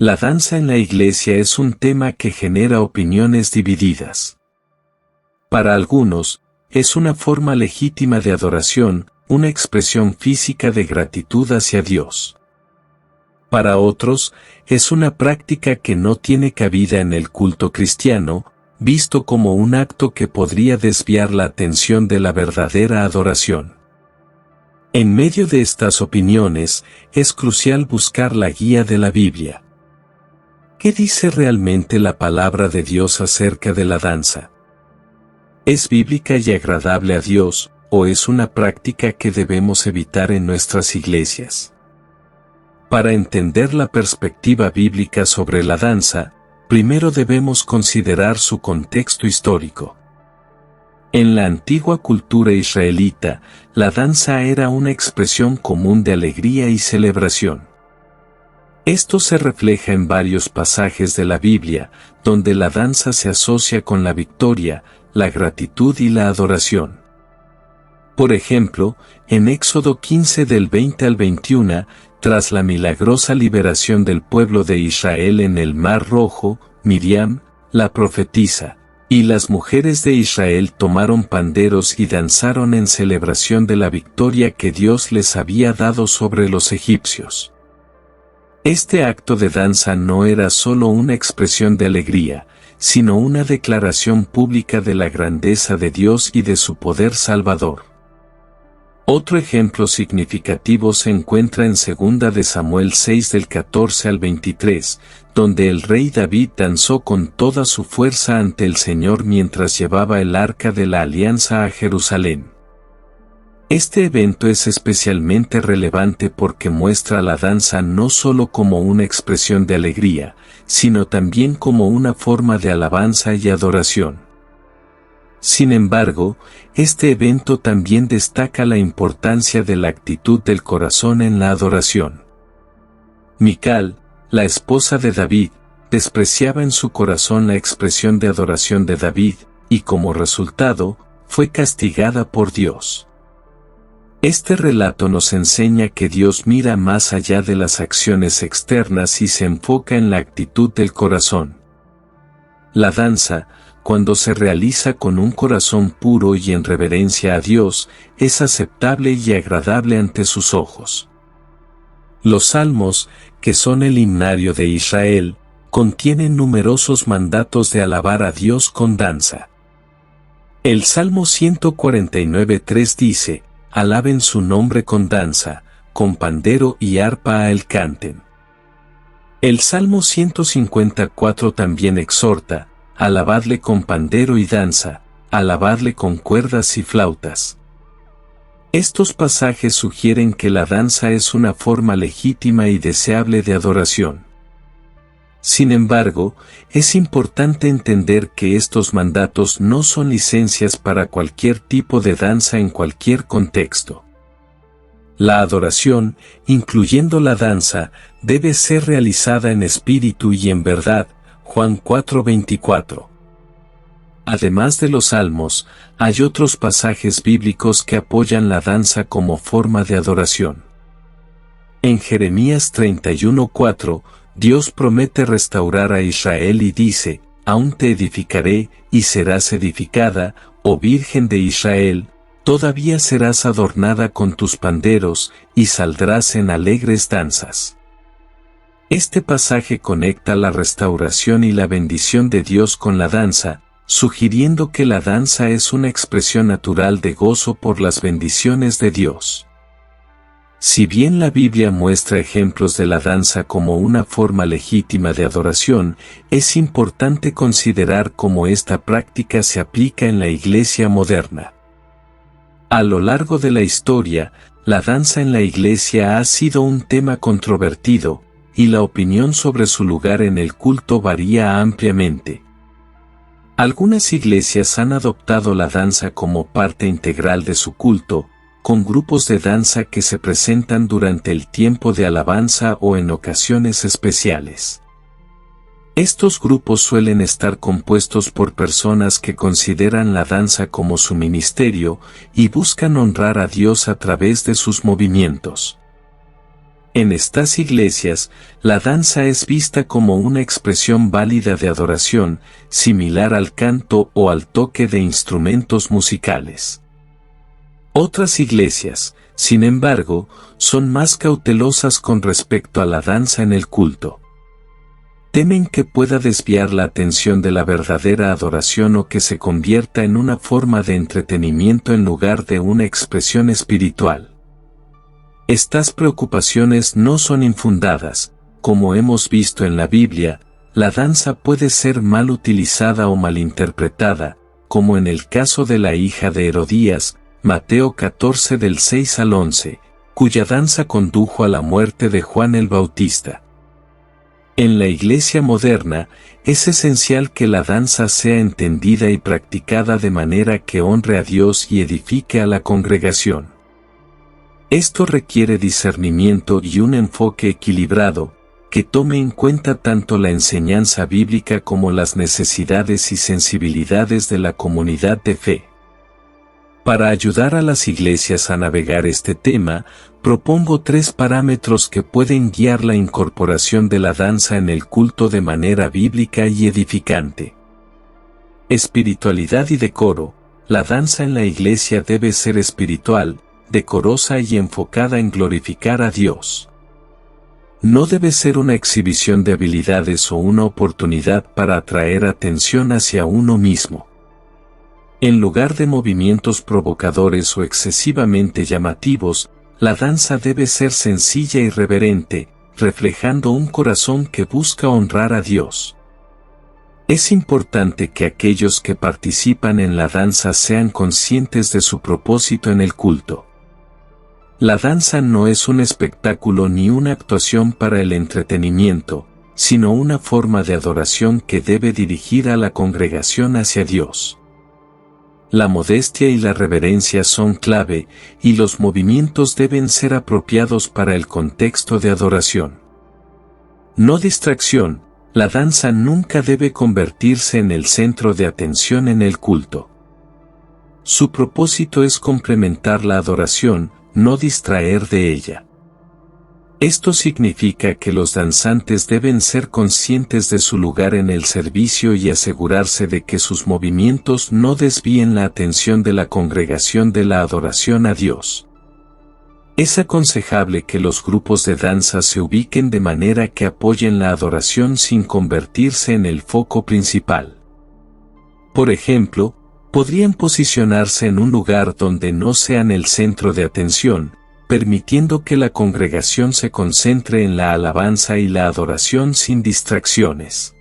La danza en la iglesia es un tema que genera opiniones divididas. Para algunos, es una forma legítima de adoración, una expresión física de gratitud hacia Dios. Para otros, es una práctica que no tiene cabida en el culto cristiano, visto como un acto que podría desviar la atención de la verdadera adoración. En medio de estas opiniones, es crucial buscar la guía de la Biblia. ¿Qué dice realmente la palabra de Dios acerca de la danza? ¿Es bíblica y agradable a Dios, o es una práctica que debemos evitar en nuestras iglesias? Para entender la perspectiva bíblica sobre la danza, primero debemos considerar su contexto histórico. En la antigua cultura israelita, la danza era una expresión común de alegría y celebración. Esto se refleja en varios pasajes de la Biblia, donde la danza se asocia con la victoria, la gratitud y la adoración. Por ejemplo, en Éxodo 15 del 20 al 21, tras la milagrosa liberación del pueblo de Israel en el Mar Rojo, Miriam, la profetisa, y las mujeres de Israel tomaron panderos y danzaron en celebración de la victoria que Dios les había dado sobre los egipcios. Este acto de danza no era solo una expresión de alegría, sino una declaración pública de la grandeza de Dios y de su poder salvador. Otro ejemplo significativo se encuentra en 2 de Samuel 6 del 14 al 23, donde el rey David danzó con toda su fuerza ante el Señor mientras llevaba el arca de la alianza a Jerusalén. Este evento es especialmente relevante porque muestra la danza no solo como una expresión de alegría, sino también como una forma de alabanza y adoración. Sin embargo, este evento también destaca la importancia de la actitud del corazón en la adoración. Mical, la esposa de David, despreciaba en su corazón la expresión de adoración de David, y como resultado, fue castigada por Dios. Este relato nos enseña que Dios mira más allá de las acciones externas y se enfoca en la actitud del corazón. La danza, cuando se realiza con un corazón puro y en reverencia a Dios, es aceptable y agradable ante sus ojos. Los salmos, que son el himnario de Israel, contienen numerosos mandatos de alabar a Dios con danza. El Salmo 149:3 dice: alaben su nombre con danza, con pandero y arpa a él canten. El Salmo 154 también exhorta: alabadle con pandero y danza, alabadle con cuerdas y flautas. Estos pasajes sugieren que la danza es una forma legítima y deseable de adoración. Sin embargo, es importante entender que estos mandatos no son licencias para cualquier tipo de danza en cualquier contexto. La adoración, incluyendo la danza, debe ser realizada en espíritu y en verdad, Juan 4:24. Además de los salmos, hay otros pasajes bíblicos que apoyan la danza como forma de adoración. En Jeremías 31:4, Dios promete restaurar a Israel y dice: aún te edificaré, y serás edificada, oh Virgen de Israel, todavía serás adornada con tus panderos, y saldrás en alegres danzas. Este pasaje conecta la restauración y la bendición de Dios con la danza, sugiriendo que la danza es una expresión natural de gozo por las bendiciones de Dios. Si bien la Biblia muestra ejemplos de la danza como una forma legítima de adoración, es importante considerar cómo esta práctica se aplica en la iglesia moderna. A lo largo de la historia, la danza en la iglesia ha sido un tema controvertido, y la opinión sobre su lugar en el culto varía ampliamente. Algunas iglesias han adoptado la danza como parte integral de su culto, con grupos de danza que se presentan durante el tiempo de alabanza o en ocasiones especiales. Estos grupos suelen estar compuestos por personas que consideran la danza como su ministerio y buscan honrar a Dios a través de sus movimientos. En estas iglesias, la danza es vista como una expresión válida de adoración, similar al canto o al toque de instrumentos musicales. Otras iglesias, sin embargo, son más cautelosas con respecto a la danza en el culto. Temen que pueda desviar la atención de la verdadera adoración o que se convierta en una forma de entretenimiento en lugar de una expresión espiritual. Estas preocupaciones no son infundadas. Como hemos visto en la Biblia, la danza puede ser mal utilizada o malinterpretada, como en el caso de la hija de Herodías, Mateo 14 del 6 al 11, cuya danza condujo a la muerte de Juan el Bautista. En la iglesia moderna, es esencial que la danza sea entendida y practicada de manera que honre a Dios y edifique a la congregación. Esto requiere discernimiento y un enfoque equilibrado, que tome en cuenta tanto la enseñanza bíblica como las necesidades y sensibilidades de la comunidad de fe. Para ayudar a las iglesias a navegar este tema, propongo 3 parámetros que pueden guiar la incorporación de la danza en el culto de manera bíblica y edificante. Espiritualidad y decoro. La danza en la iglesia debe ser espiritual, decorosa y enfocada en glorificar a Dios. No debe ser una exhibición de habilidades o una oportunidad para atraer atención hacia uno mismo. En lugar de movimientos provocadores o excesivamente llamativos, la danza debe ser sencilla y reverente, reflejando un corazón que busca honrar a Dios. Es importante que aquellos que participan en la danza sean conscientes de su propósito en el culto. La danza no es un espectáculo ni una actuación para el entretenimiento, sino una forma de adoración que debe dirigir a la congregación hacia Dios. La modestia y la reverencia son clave, y los movimientos deben ser apropiados para el contexto de adoración. No distracción. La danza nunca debe convertirse en el centro de atención en el culto. Su propósito es complementar la adoración, no distraer de ella. Esto significa que los danzantes deben ser conscientes de su lugar en el servicio y asegurarse de que sus movimientos no desvíen la atención de la congregación de la adoración a Dios. Es aconsejable que los grupos de danza se ubiquen de manera que apoyen la adoración sin convertirse en el foco principal. Por ejemplo, podrían posicionarse en un lugar donde no sean el centro de atención, permitiendo que la congregación se concentre en la alabanza y la adoración sin distracciones.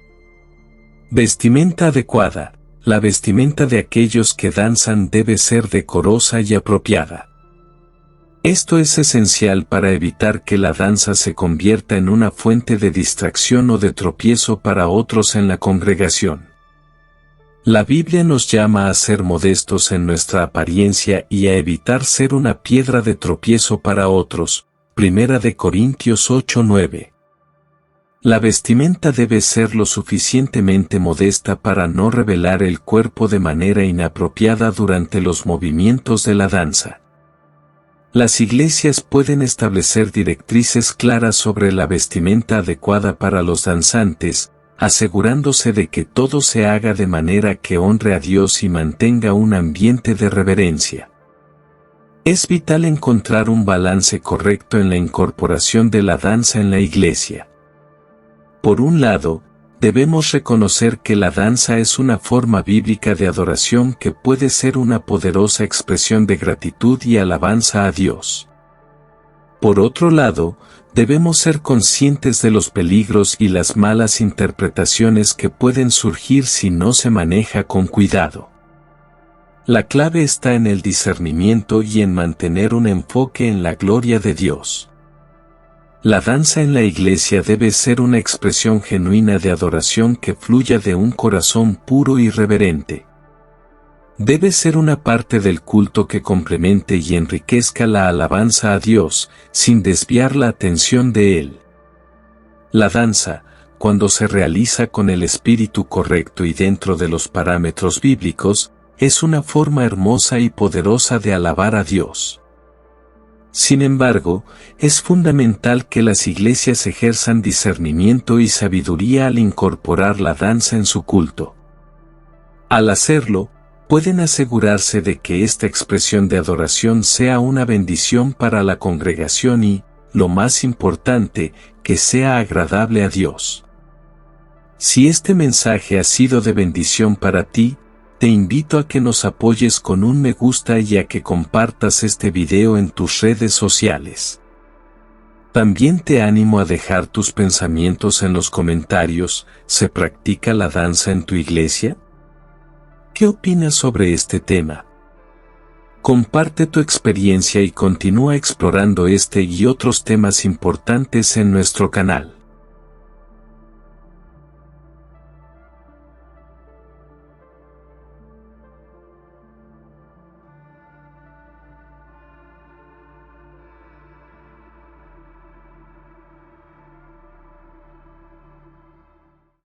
Vestimenta adecuada. La vestimenta de aquellos que danzan debe ser decorosa y apropiada. Esto es esencial para evitar que la danza se convierta en una fuente de distracción o de tropiezo para otros en la congregación. La Biblia nos llama a ser modestos en nuestra apariencia y a evitar ser una piedra de tropiezo para otros. 1 Corintios 8:9. La vestimenta debe ser lo suficientemente modesta para no revelar el cuerpo de manera inapropiada durante los movimientos de la danza. Las iglesias pueden establecer directrices claras sobre la vestimenta adecuada para los danzantes, asegurándose de que todo se haga de manera que honre a Dios y mantenga un ambiente de reverencia. Es vital encontrar un balance correcto en la incorporación de la danza en la iglesia. Por un lado, debemos reconocer que la danza es una forma bíblica de adoración que puede ser una poderosa expresión de gratitud y alabanza a Dios. Por otro lado, debemos ser conscientes de los peligros y las malas interpretaciones que pueden surgir si no se maneja con cuidado. La clave está en el discernimiento y en mantener un enfoque en la gloria de Dios. La danza en la iglesia debe ser una expresión genuina de adoración que fluya de un corazón puro y reverente. Debe ser una parte del culto que complemente y enriquezca la alabanza a Dios, sin desviar la atención de Él. La danza, cuando se realiza con el espíritu correcto y dentro de los parámetros bíblicos, es una forma hermosa y poderosa de alabar a Dios. Sin embargo, es fundamental que las iglesias ejerzan discernimiento y sabiduría al incorporar la danza en su culto. Al hacerlo, pueden asegurarse de que esta expresión de adoración sea una bendición para la congregación y, lo más importante, que sea agradable a Dios. Si este mensaje ha sido de bendición para ti, te invito a que nos apoyes con un me gusta y a que compartas este video en tus redes sociales. También te animo a dejar tus pensamientos en los comentarios. ¿Se practica la danza en tu iglesia? ¿Qué opinas sobre este tema? Comparte tu experiencia y continúa explorando este y otros temas importantes en nuestro canal.